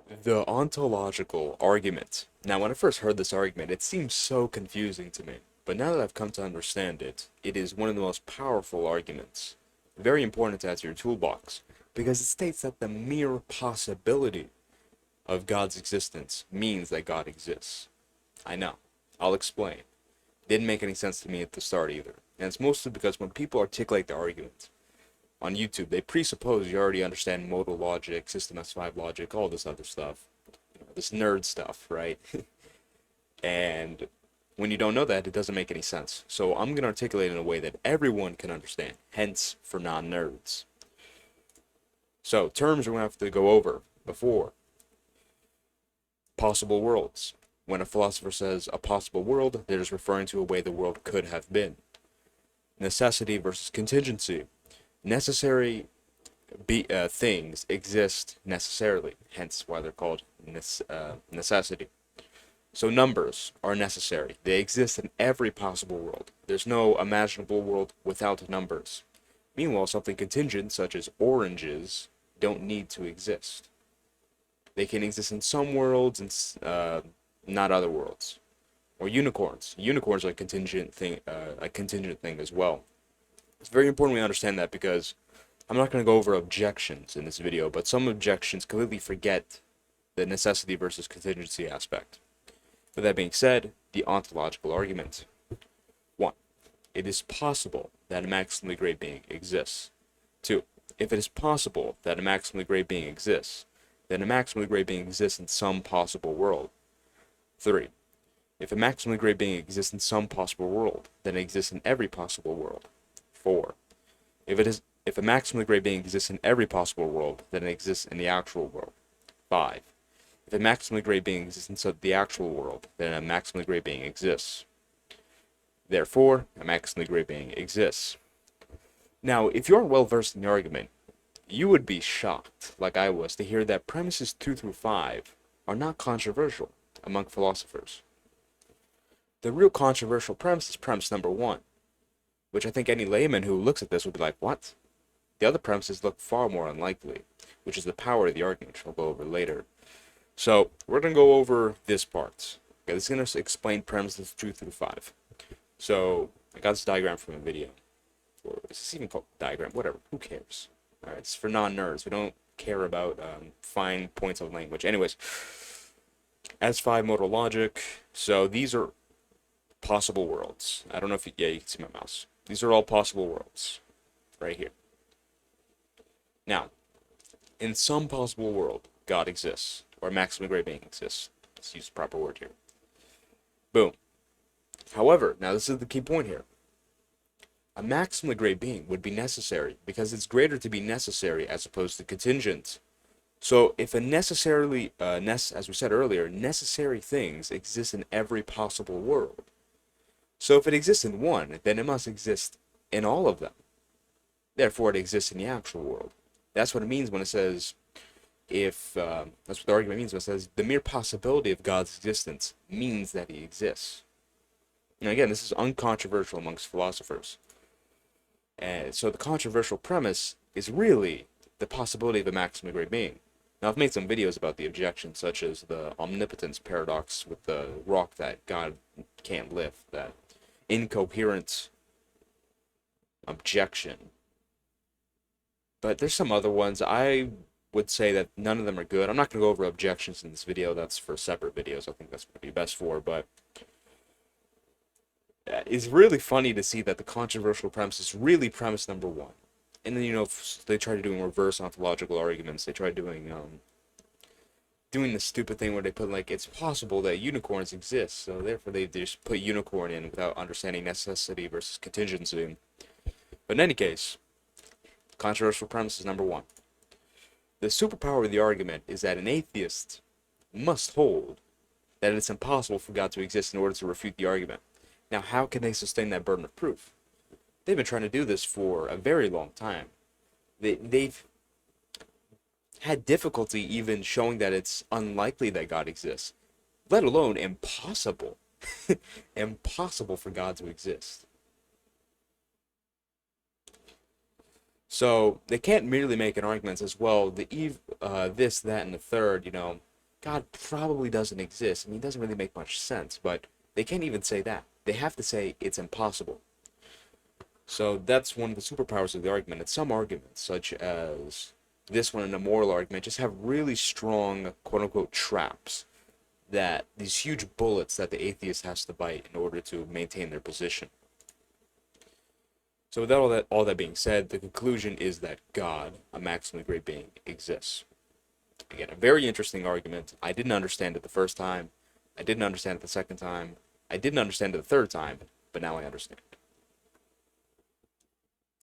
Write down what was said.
The ontological argument. Now, when I first heard this argument, it seemed so confusing to me. But now that I've come to understand it, it is one of the most powerful arguments. Very important to add to your toolbox, because it states that the mere possibility of God's existence means that God exists. I know. I'll explain. Didn't make any sense to me at the start either. And it's mostly because when people articulate their argument on YouTube, they presuppose you already understand modal logic, System S5 logic, all this other stuff. This nerd stuff, right? And when you don't know that, it doesn't make any sense. So I'm going to articulate it in a way that everyone can understand, hence for non-nerds. So terms we're going to have to go over before. Possible worlds. When a philosopher says a possible world, they're just referring to a way the world could have been. Necessity versus contingency. Necessary things exist necessarily, hence why they're called necessity. So numbers are necessary. They exist in every possible world. There's no imaginable world without numbers. Meanwhile, something contingent, such as oranges, don't need to exist. They can exist in some worlds and not other worlds. Or unicorns. Unicorns are a contingent thing as well. It's very important we understand that because I'm not going to go over objections in this video, but some objections completely forget the necessity versus contingency aspect. With that being said, the ontological argument. 1. It is possible that a maximally great being exists. 2. If it is possible that a maximally great being exists, then a maximally great being exists in some possible world. 3. If a maximally great being exists in some possible world, then it exists in every possible world. 4. If a maximally great being exists in every possible world, then it exists in the actual world. 5. If a maximally great being exists in the actual world, then a maximally great being exists. Therefore, a maximally great being exists. Now, if you aren't well versed in the argument, you would be shocked, like I was, to hear that premises 2 through 5 are not controversial among philosophers. The real controversial premise is premise number 1, which I think any layman who looks at this would be like, what? The other premises look far more unlikely, which is the power of the argument, which I'll go over later. So, we're going to go over this part. Okay, this is going to explain premises 2 through 5. So, I got this diagram from a video. Or is this even called diagram? Whatever, who cares? Alright, it's for non-nerds. We don't care about fine points of language. Anyways, S5 modal logic. So, these are possible worlds. I don't know if you can see my mouse. These are all possible worlds. Right here. Now, in some possible world, God exists. Or a maximally great being exists. Let's use the proper word here. Boom. However, now this is the key point here. A maximally great being would be necessary because it's greater to be necessary as opposed to contingent. So if a necessarily, as we said earlier, necessary things exist in every possible world. So if it exists in one, then it must exist in all of them. Therefore, it exists in the actual world. That's what it means when it says, that's what the argument means when it says, the mere possibility of God's existence means that he exists. Now again, this is uncontroversial amongst philosophers. And so the controversial premise is really the possibility of a maximally great being. Now I've made some videos about the objections, such as the omnipotence paradox with the rock that God can't lift, that incoherent objection. But there's some other ones. I would say that none of them are good. I'm not going to go over objections in this video. That's for separate videos. I think that's what it'd be best for. But it's really funny to see that the controversial premise is really premise number 1. And then, they try doing reverse ontological arguments. They try doing the stupid thing where they put, like, it's possible that unicorns exist. So therefore they just put unicorn in without understanding necessity versus contingency. But in any case, controversial premise is number 1. The superpower of the argument is that an atheist must hold that it's impossible for God to exist in order to refute the argument. Now, how can they sustain that burden of proof? They've been trying to do this for a very long time. They've had difficulty even showing that it's unlikely that God exists, let alone impossible. Impossible for God to exist. So they can't merely make an argument as well. This, that, and the third. God probably doesn't exist. I mean, it doesn't really make much sense, but they can't even say that. They have to say it's impossible. So that's one of the superpowers of the argument. And some arguments, such as this one in a moral argument, just have really strong quote unquote traps, that these huge bullets that the atheist has to bite in order to maintain their position. So with all that being said, the conclusion is that God, a maximally great being, exists. Again, a very interesting argument. I didn't understand it the first time. I didn't understand it the second time. I didn't understand it the third time, but now I understand.